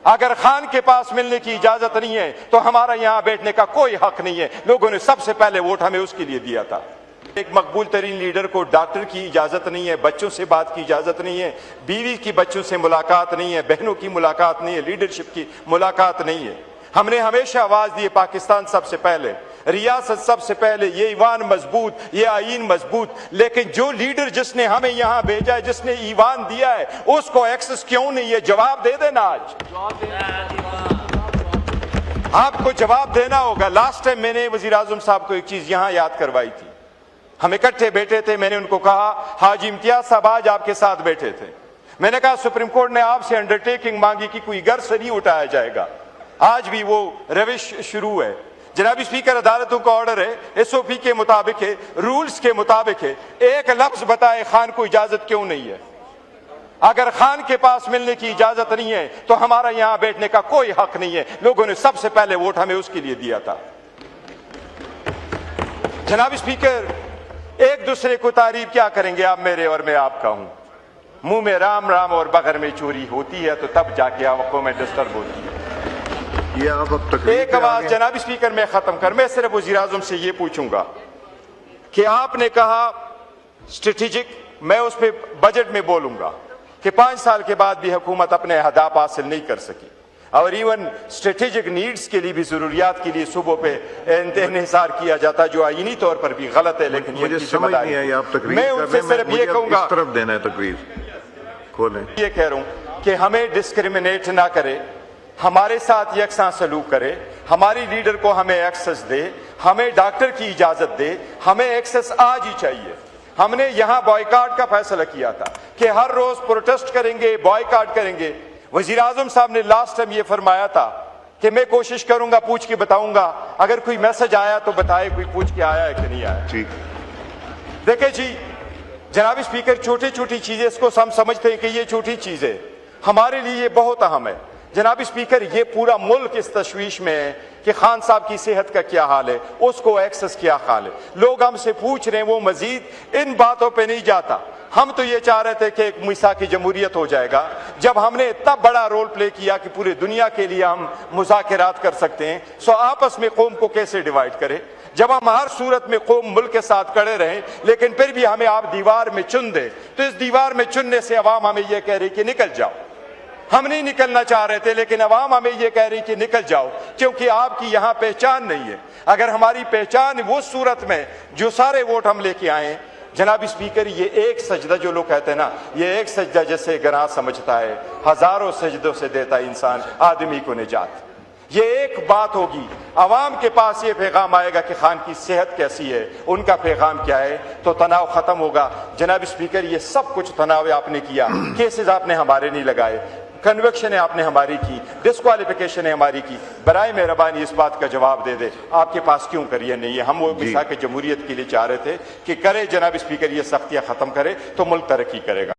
اگر خان کے پاس ملنے کی اجازت نہیں ہے تو ہمارا یہاں بیٹھنے کا کوئی حق نہیں ہے. لوگوں نے سب سے پہلے ووٹ ہمیں اس کے لیے دیا تھا. ایک مقبول ترین لیڈر کو ڈاکٹر کی اجازت نہیں ہے, بچوں سے بات کی اجازت نہیں ہے, بیوی کی بچوں سے ملاقات نہیں ہے, بہنوں کی ملاقات نہیں ہے, لیڈرشپ کی ملاقات نہیں ہے. ہم نے ہمیشہ آواز دی پاکستان سب سے پہلے, ریاست سب سے پہلے, یہ ایوان مضبوط, یہ آئین مضبوط. لیکن جو لیڈر جس نے ہمیں یہاں بھیجا ہے, جس نے ایوان دیا ہے, اس کو ایکسس کیوں نہیں ہے؟ جواب دے دینا. آج آپ کو جواب دینا ہوگا. لاسٹ ٹائم میں نے وزیر اعظم صاحب کو ایک چیز یہاں یاد کروائی تھی. ہم اکٹھے بیٹھے تھے, میں نے ان کو کہا حاجی امتیاز صاحب آج آپ کے ساتھ بیٹھے تھے, میں نے کہا سپریم کورٹ نے آپ سے انڈرٹیکنگ مانگی کہ کوئی گھر سے نہیں اٹھایا جائے گا. آج بھی وہ روش شروع ہے. جناب اسپیکر, عدالتوں کا آرڈر ہے, ایس او پی کے مطابق ہے, رولز کے مطابق ہے. ایک لفظ بتائے خان کو اجازت کیوں نہیں ہے؟ اگر خان کے پاس ملنے کی اجازت نہیں ہے تو ہمارا یہاں بیٹھنے کا کوئی حق نہیں ہے. لوگوں نے سب سے پہلے ووٹ ہمیں اس کے لیے دیا تھا. جناب اسپیکر, ایک دوسرے کو تعریف کیا کریں گے؟ آپ میرے اور میں آپ کا ہوں. منہ میں رام رام اور بغیر میں چوری ہوتی ہے تو تب جا کے آنکھوں میں ڈسٹرب ہوتی ہے. یہ آپ اب تقریر ایک آواز. جناب اسپیکر, میں ختم کر, میں صرف وزیر اعظم سے یہ پوچھوں گا کہ آپ نے کہا اسٹریٹجک, میں اس پہ بجٹ میں بولوں گا کہ 5 سال کے بعد بھی حکومت اپنے اہداف حاصل نہیں کر سکی, اور ایون اسٹریٹجک نیڈز کے لیے بھی, ضروریات کے لیے صوبوں پہ انحصار کیا جاتا جو آئینی طور پر بھی غلط ہے. لیکن مجھے سمجھ نہیں آئی آپ تقریر میں ان سے صرف یہ کہوں گا, اس طرف دینا ہے تقریر کھولیں. یہ کہہ رہا ہوں کہ ہمیں ڈسکریمنیٹ نہ کرے, ہمارے ساتھ یکساں سلوک کرے, ہماری لیڈر کو ہمیں ایکسس دے, ہمیں ڈاکٹر کی اجازت دے. ہمیں ایکسس آج ہی چاہیے. ہم نے یہاں بائیکاٹ کا فیصلہ کیا تھا کہ ہر روز پروٹیسٹ کریں گے, بائیکاٹ کریں گے. وزیر اعظم صاحب نے لاسٹ ٹائم یہ فرمایا تھا کہ میں کوشش کروں گا, پوچھ کے بتاؤں گا, اگر کوئی میسج آیا تو بتائے, کوئی پوچھ کے آیا ہے کہ نہیں آیا. ٹھیک. دیکھیں جی جناب اسپیکر, چھوٹی چھوٹی چیزیں, اس کو ہم سمجھتے ہیں کہ یہ چھوٹی چیز ہے, ہمارے لیے یہ بہت اہم ہے. جناب اسپیکر, یہ پورا ملک اس تشویش میں ہے کہ خان صاحب کی صحت کا کیا حال ہے, اس کو ایکسس کیا حال ہے. لوگ ہم سے پوچھ رہے ہیں, وہ مزید ان باتوں پہ نہیں جاتا. ہم تو یہ چاہ رہے تھے کہ ایک میثاق جمہوریت ہو جائے گا, جب ہم نے اتنا بڑا رول پلے کیا کہ پورے دنیا کے لیے ہم مذاکرات کر سکتے ہیں. سو آپس میں قوم کو کیسے ڈیوائیڈ کرے؟ جب ہم ہر صورت میں قوم ملک کے ساتھ کھڑے رہیں, لیکن پھر بھی ہمیں آپ دیوار میں چن دیں, تو اس دیوار میں چننے سے عوام ہمیں یہ کہہ رہی کہ نکل جاؤ. ہم نہیں نکلنا چاہ رہے تھے, لیکن عوام ہمیں یہ کہہ رہی کہ نکل جاؤ, کیونکہ آپ کی یہاں پہچان نہیں ہے. اگر ہماری پہچان وہ صورت میں جو سارے ووٹ ہم لے کے آئے, جناب اسپیکر, یہ ایک سجدہ جو لوگ کہتے ہیں نا, یہ ایک سجدہ جیسے گناہ سمجھتا ہے, ہزاروں سجدوں سے دیتا انسان آدمی کو نجات. یہ ایک بات ہوگی, عوام کے پاس یہ پیغام آئے گا کہ خان کی صحت کیسی ہے, ان کا پیغام کیا ہے, تو تناؤ ختم ہوگا. جناب اسپیکر, یہ سب کچھ تناؤ آپ نے کیا, کیسز آپ نے ہمارے نہیں لگائے, کنوکشن آپ نے ہماری کی, ڈسکوالیفیکیشن ہے ہماری کی. برائے مہربانی اس بات کا جواب دے دے, آپ کے پاس کیوں کریے نہیں ہے؟ ہم وہ میثاق جمہوریت کے لیے چاہ رہے تھے کہ کرے جناب اسپیکر, یہ سختیاں ختم کرے تو ملک ترقی کرے گا.